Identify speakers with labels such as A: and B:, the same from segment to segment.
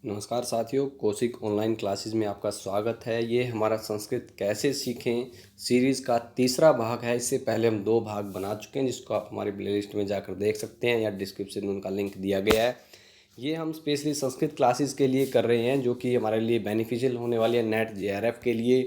A: नमस्कार साथियों, Kaushik online classes में आपका स्वागत है। ये हमारा संस्कृत कैसे सीखें सीरीज़ का तीसरा भाग है। इससे पहले हम 2 भाग बना चुके हैं, जिसको आप हमारी प्लेलिस्ट में जाकर देख सकते हैं या डिस्क्रिप्शन में उनका लिंक दिया गया है। ये हम स्पेशली संस्कृत क्लासेस के लिए कर रहे हैं, जो कि हमारे लिए बेनिफिशियल होने वाली है। नेट जेआरएफ के लिए,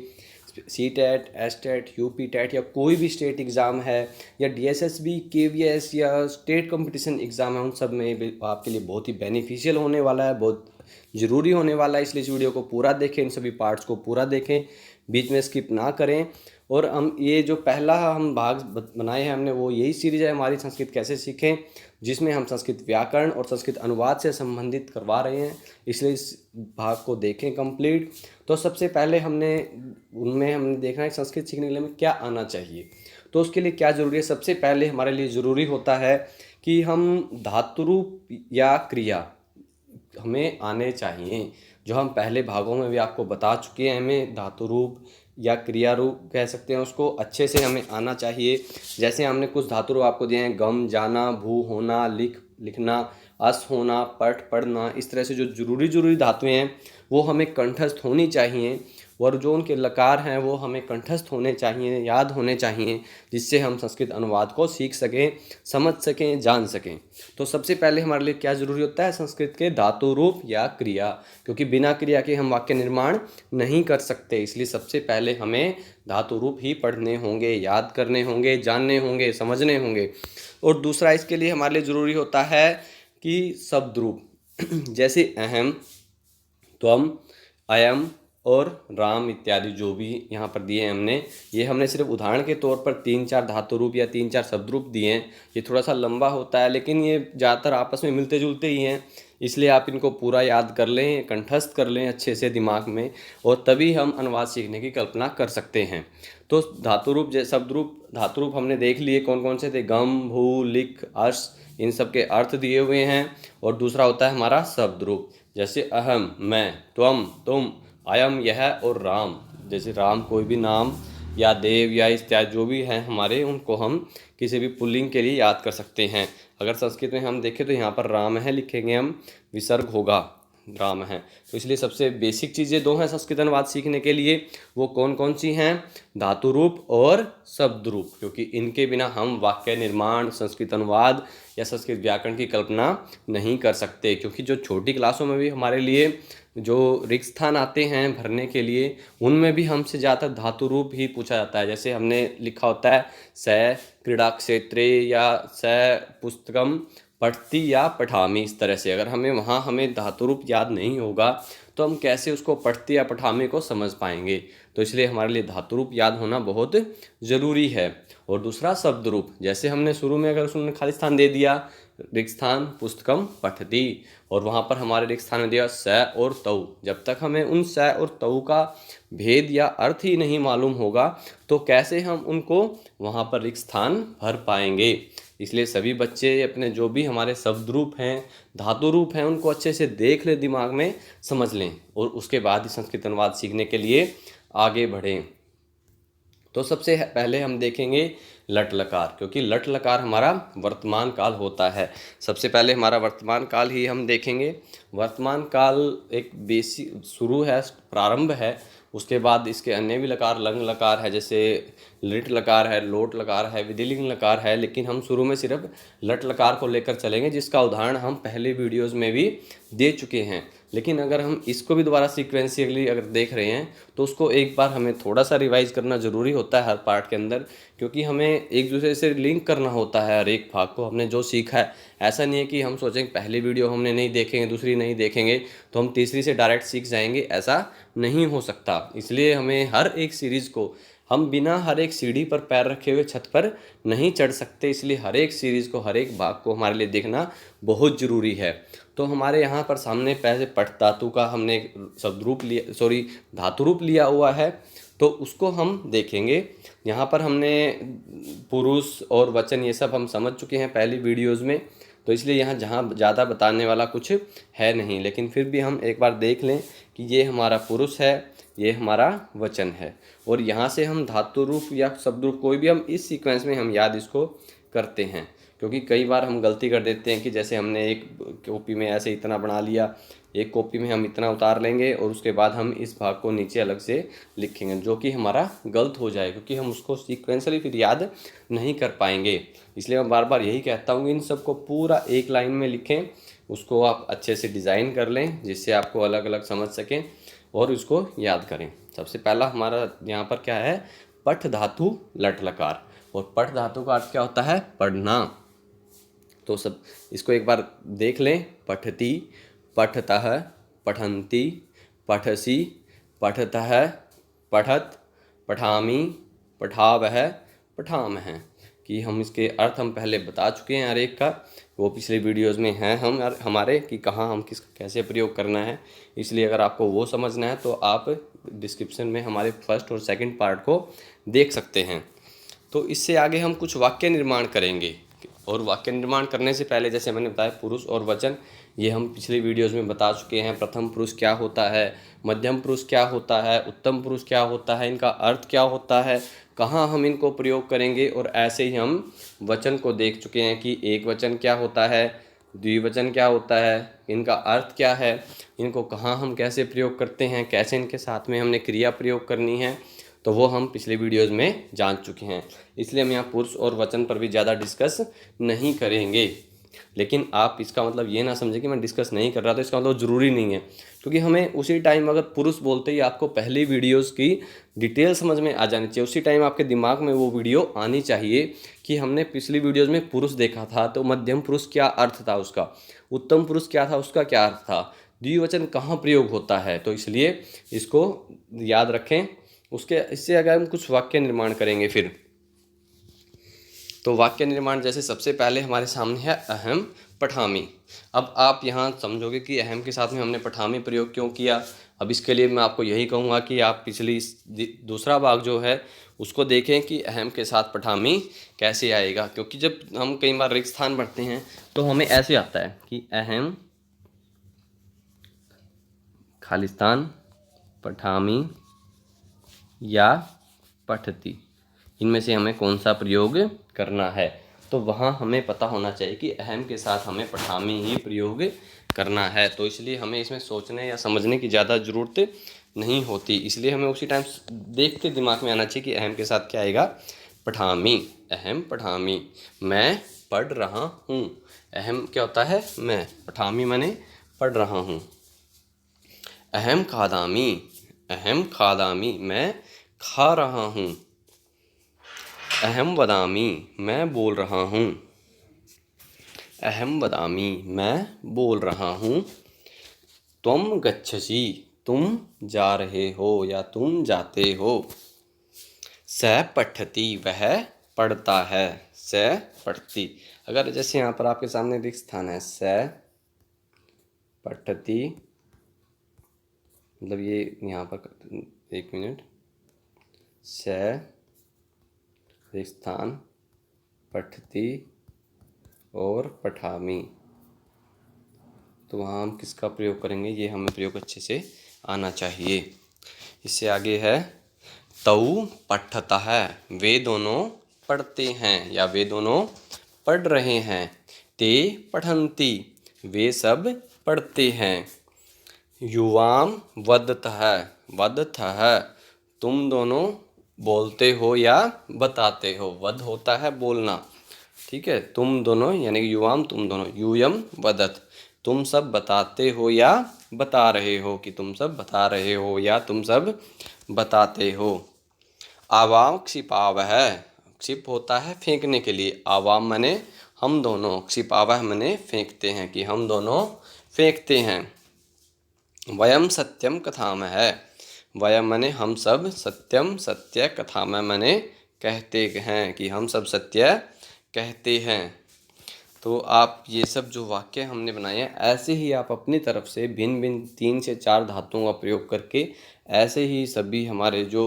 A: CTET, STET, UP TET या कोई भी स्टेट एग्ज़ाम है, या डीएसएसबी, केवीएस या स्टेट कंपटीशन एग्ज़ाम है, उन सब में भी आपके लिए बहुत ही बेनिफिशियल होने वाला है, बहुत ज़रूरी होने वाला है। इसलिए इस वीडियो को पूरा देखें, इन सभी पार्ट्स को पूरा देखें, बीच में स्किप ना करें। और हम ये जो पहला हम भाग बनाए हैं हमने, वो यही सीरीज़ है हमारी संस्कृत कैसे सीखें, जिसमें हम संस्कृत व्याकरण और संस्कृत अनुवाद से संबंधित करवा रहे हैं। इसलिए इस भाग को देखें कंप्लीट। तो सबसे पहले हमने देखना है संस्कृत सीखने के लिए हमें क्या आना चाहिए। तो उसके लिए क्या ज़रूरी है? सबसे पहले हमारे लिए ज़रूरी होता है कि हम धातुरूप या क्रिया हमें आने चाहिए। जो हम पहले भागों में भी आपको बता चुके हैं, हमें धातु रूप या क्रिया रूप कह सकते हैं, उसको अच्छे से हमें आना चाहिए। जैसे हमने कुछ धातु रूप आपको दिए हैं: गम, जाना, भू, होना, लिखना, अस होना, पठ, पढ़ना। इस तरह से जो ज़रूरी धातुएं हैं वो हमें कंठस्थ होनी चाहिए, और जो उनके लकार हैं वो हमें कंठस्थ होने चाहिए, याद होने चाहिए, जिससे हम संस्कृत अनुवाद को सीख सकें, समझ सकें, जान सकें। तो सबसे पहले हमारे लिए क्या ज़रूरी होता है? संस्कृत के धातु रूप या क्रिया, क्योंकि बिना क्रिया के हम वाक्य निर्माण नहीं कर सकते। इसलिए सबसे पहले हमें धातु रूप ही पढ़ने होंगे, याद करने होंगे, जानने होंगे, समझने होंगे। और दूसरा इसके लिए हमारे लिए ज़रूरी होता है कि शब्द रूप जैसे अहम, त्वम, अयम और राम इत्यादि जो भी यहाँ पर दिए हैं हमने, ये हमने सिर्फ उदाहरण के तौर पर 3-4 धातु रूप या 3-4 शब्द रूप दिए हैं। ये थोड़ा सा लंबा होता है, लेकिन ये ज़्यादातर आपस में मिलते जुलते ही हैं। इसलिए आप इनको पूरा याद कर लें, कंठस्थ कर लें अच्छे से दिमाग में, और तभी हम अनुवाद सीखने की कल्पना कर सकते हैं। तो धातु रूप शब्द रूप धातु रूप हमने देख लिए कौन कौन से थे: गम, भू, लिख, अश, इन सब के अर्थ दिए हुए हैं। और दूसरा होता है हमारा शब्द रूप, जैसे अहम मैं, त्वम तुम, अयम यह, और राम जैसे राम कोई भी नाम या देव या इत्यादि जो भी हैं हमारे, उनको हम किसी भी पुल्लिंग के लिए याद कर सकते हैं। अगर संस्कृत में हम देखें तो यहाँ पर राम है लिखेंगे हम, विसर्ग होगा, राम है। तो इसलिए सबसे बेसिक चीज़ें 2 हैं संस्कृत अनुवाद सीखने के लिए। वो कौन कौन सी हैं? धातु रूप और शब्द रूप, क्योंकि इनके बिना हम वाक्य निर्माण, संस्कृत अनुवाद या संस्कृत व्याकरण की कल्पना नहीं कर सकते। क्योंकि जो छोटी क्लासों में भी हमारे लिए जो रिक्त स्थान आते हैं भरने के लिए, उनमें भी हमसे ज़्यादातर धातु रूप ही पूछा जाता है। जैसे हमने लिखा होता है स क्रीड़ा क्षेत्रे, या स पुस्तकम पठती या पठामी। इस तरह से अगर हमें धातु रूप याद नहीं होगा तो हम कैसे उसको पठती या पठामी को समझ पाएंगे। तो इसलिए हमारे लिए धातु रूप याद होना बहुत ज़रूरी है। और दूसरा शब्द रूप, जैसे हमने शुरू में अगर उसने खाली स्थान दे दिया, रिक्त स्थान पुस्तकम पठती, और वहाँ पर हमारे रिक्त स्थान में दिया स और तऊ, जब तक हमें उन स और तऊ का भेद या अर्थ ही नहीं मालूम होगा तो कैसे हम उनको वहाँ पर रिक्त स्थान भर पाएंगे। इसलिए सभी बच्चे अपने जो भी हमारे शब्द रूप हैं, धातु रूप हैं, उनको अच्छे से देख लें, दिमाग में समझ लें, और उसके बाद ही संस्कृत अनुवाद सीखने के लिए आगे बढ़ें। तो सबसे पहले हम देखेंगे लट लकार, क्योंकि लट लकार हमारा वर्तमान काल होता है। सबसे पहले हमारा वर्तमान काल ही हम देखेंगे। वर्तमान काल एक बेसिक शुरू है, प्रारंभ है। उसके बाद इसके अन्य भी लकार, लंग लकार है, जैसे लिट लकार है, लोट लकार है, विधिलिंग लकार है। लेकिन हम शुरू में सिर्फ लट लकार को लेकर चलेंगे, जिसका उदाहरण हम पहले वीडियोज़ में भी दे चुके हैं। लेकिन अगर हम इसको भी दोबारा सीक्वेंशियली अगर देख रहे हैं तो उसको एक बार हमें थोड़ा सा रिवाइज करना ज़रूरी होता है हर पार्ट के अंदर, क्योंकि हमें एक दूसरे से लिंक करना होता है हर एक भाग को। हमने जो सीखा है, ऐसा नहीं है कि हम सोचें पहली वीडियो हमने नहीं देखेंगे, दूसरी नहीं देखेंगे तो हम तीसरी से डायरेक्ट सीख जाएंगे, ऐसा नहीं हो सकता। इसलिए हमें हर एक सीरीज़ को, हम बिना हर एक सीढ़ी पर पैर रखे हुए छत पर नहीं चढ़ सकते। इसलिए हर एक सीरीज़ को, हर एक भाग को हमारे लिए देखना बहुत ज़रूरी है। तो हमारे यहाँ पर सामने पहले पठ धातु का हमने शब्द रूप लिया, धातु रूप लिया हुआ है, तो उसको हम देखेंगे। यहाँ पर हमने पुरुष और वचन ये सब हम समझ चुके हैं पहली वीडियोज़ में, तो इसलिए यहाँ जहाँ ज़्यादा बताने वाला कुछ है नहीं। लेकिन फिर भी हम एक बार देख लें कि ये हमारा पुरुष है, ये हमारा वचन है, और यहाँ से हम धातु रूप या शब्द रूप कोई भी हम इस सीक्वेंस में हम याद इसको करते हैं, क्योंकि कई बार हम गलती कर देते हैं कि जैसे हमने एक कॉपी में ऐसे इतना बना लिया, एक कॉपी में हम इतना उतार लेंगे और उसके बाद हम इस भाग को नीचे अलग से लिखेंगे, जो कि हमारा गलत हो जाए, क्योंकि हम उसको सीक्वेंशली फिर याद नहीं कर पाएंगे। इसलिए मैं बार बार यही कहता हूँ कि इन सबको पूरा एक लाइन में लिखें, उसको आप अच्छे से डिज़ाइन कर लें जिससे आपको अलग अलग समझ सकें और उसको याद करें। सबसे पहला हमारा यहाँ पर क्या है, पठ धातु लट लकार, और पठ धातु का अर्थ क्या होता है, पढ़ना। तो सब इसको एक बार देख लें, पठती, पठतः, पठन्ति, पठसि, पठतः, पठत, पठामि, पठावः, पठामः, कि हम इसके अर्थ हम पहले बता चुके हैं हर एक का, वो पिछले वीडियोस में हैं हम हमारे कि कहाँ हम किस कैसे प्रयोग करना है। इसलिए अगर आपको वो समझना है तो आप डिस्क्रिप्शन में हमारे फर्स्ट और सेकंड पार्ट को देख सकते हैं। तो इससे आगे हम कुछ वाक्य निर्माण करेंगे, और वाक्य निर्माण करने से पहले जैसे मैंने बताया पुरुष और वचन, ये हम पिछले वीडियोस में बता चुके हैं। प्रथम पुरुष क्या होता है, मध्यम पुरुष क्या होता है, उत्तम पुरुष क्या होता है, इनका अर्थ क्या होता है, कहाँ हम इनको प्रयोग करेंगे, और ऐसे ही हम वचन को देख चुके हैं कि एक वचन क्या होता है, द्विवचन क्या होता है, इनका अर्थ क्या है, इनको कहाँ हम कैसे प्रयोग करते हैं, कैसे इनके साथ में हमने क्रिया प्रयोग करनी है, तो वो हम पिछले वीडियोस में जान चुके हैं। इसलिए हम यहाँ पुरुष और वचन पर भी ज़्यादा डिस्कस नहीं करेंगे। लेकिन आप इसका मतलब ये ना समझें कि मैं डिस्कस नहीं कर रहा, तो इसका मतलब ज़रूरी नहीं है, क्योंकि हमें उसी टाइम अगर पुरुष बोलते ही आपको पहली वीडियोस की डिटेल समझ में आ जानी चाहिए, उसी टाइम आपके दिमाग में वो वीडियो आनी चाहिए कि हमने पिछली वीडियोज़ में पुरुष देखा था, तो मध्यम पुरुष क्या अर्थ था उसका, उत्तम पुरुष क्या था उसका क्या अर्थ था, द्विवचन कहाँ प्रयोग होता है। तो इसलिए इसको याद रखें। उसके इससे अगर हम कुछ वाक्य निर्माण करेंगे फिर, तो वाक्य निर्माण जैसे सबसे पहले हमारे सामने है अहम पठामी। अब आप यहाँ समझोगे कि अहम के साथ में हमने पठामी प्रयोग क्यों किया। अब इसके लिए मैं आपको यही कहूँगा कि आप पिछली दूसरा भाग जो है उसको देखें कि अहम के साथ पठामी कैसे आएगा, क्योंकि जब हम कई बार रिक्त स्थान पढ़ते हैं तो हमें ऐसे आता है कि अहम खालिस्तान पठामी या पठती, इनमें से हमें कौन सा प्रयोग करना है। तो वहाँ हमें पता होना चाहिए कि अहम के साथ हमें पठामी ही प्रयोग करना है। तो इसलिए हमें इसमें सोचने या समझने की ज़्यादा ज़रूरत नहीं होती, इसलिए हमें उसी टाइम देख के दिमाग में आना चाहिए कि अहम के साथ क्या आएगा, पठामी। अहम पठामी, मैं पढ़ रहा हूँ। अहम क्या होता है, मैं, पठामी मैंने पढ़ रहा हूँ। अहम खादामी, अहम खादामी, मैं खा रहा हूँ। अहम वदामी, मैं बोल रहा हूँ। अहम वदामी, मैं बोल रहा हूँ। त्वम गच्छसि, तुम जा रहे हो या तुम जाते हो। सः पठति, वह पढ़ता है। सः पठति, अगर जैसे यहाँ पर आपके सामने रिक्त स्थान है, सः पठति, मतलब ये यहाँ पर एक मिनट, सः रिक्त स्थान, पठति और पठामी, तो वहाँ हम किसका प्रयोग करेंगे, ये हमें प्रयोग अच्छे से आना चाहिए। इससे आगे है तौ पठतः, वे दोनों पढ़ते हैं या वे दोनों पढ़ रहे हैं। ते पठन्ति, वे सब पढ़ते हैं। युवाम वदतः, वदतः, तुम दोनों बोलते हो या बताते हो। वद होता है बोलना, ठीक है, तुम दोनों यानी युवाम तुम दोनों, यूयम वदत, तुम सब बताते हो या बता रहे हो, कि तुम सब बता रहे हो या तुम सब बताते हो। आवाम क्षिपावह, क्षिप होता है फेंकने के लिए, आवाम मने हम दोनों, क्षिपावह मने फेंकते हैं, कि हम दोनों फेंकते हैं। वयम सत्यम कथामः, वयम मने हम सब, सत्यम सत्य, कथामः मने कहते हैं, कि हम सब सत्य कहते हैं। तो आप ये सब जो वाक्य हमने बनाए हैं, ऐसे ही आप अपनी तरफ से भिन्न भिन्न 3 से 4 धातुओं का प्रयोग करके ऐसे ही सभी हमारे जो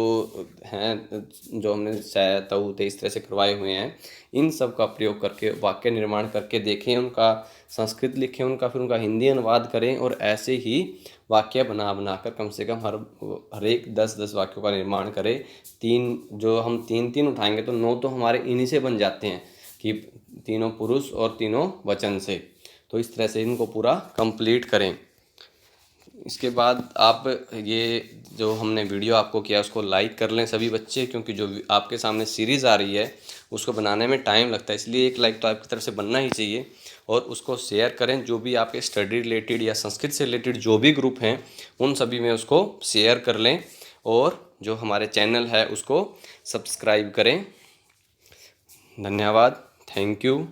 A: हैं, जो हमने सै तऊ ते इस तरह से करवाए हुए हैं, इन सब का प्रयोग करके वाक्य निर्माण करके देखें, उनका संस्कृत लिखें, उनका फिर उनका हिंदी अनुवाद करें, और ऐसे ही वाक्य बना बनाकर कम से कम हर एक 10-10 वाक्यों का निर्माण करें। 3 जो हम 3-3 उठाएंगे तो 9 तो हमारे इन्हीं से बन जाते हैं, कि तीनों पुरुष और तीनों वचन से। तो इस तरह से इनको पूरा कंप्लीट करें। इसके बाद आप ये जो हमने वीडियो आपको किया उसको लाइक कर लें सभी बच्चे, क्योंकि जो आपके सामने सीरीज़ आ रही है उसको बनाने में टाइम लगता है, इसलिए एक लाइक तो आपकी तरफ से बनना ही चाहिए। और उसको शेयर करें, जो भी आपके स्टडी रिलेटेड या संस्कृत से रिलेटेड जो भी ग्रुप हैं उन सभी में उसको शेयर कर लें। और जो हमारे चैनल है उसको सब्सक्राइब करें। धन्यवाद। Thank you.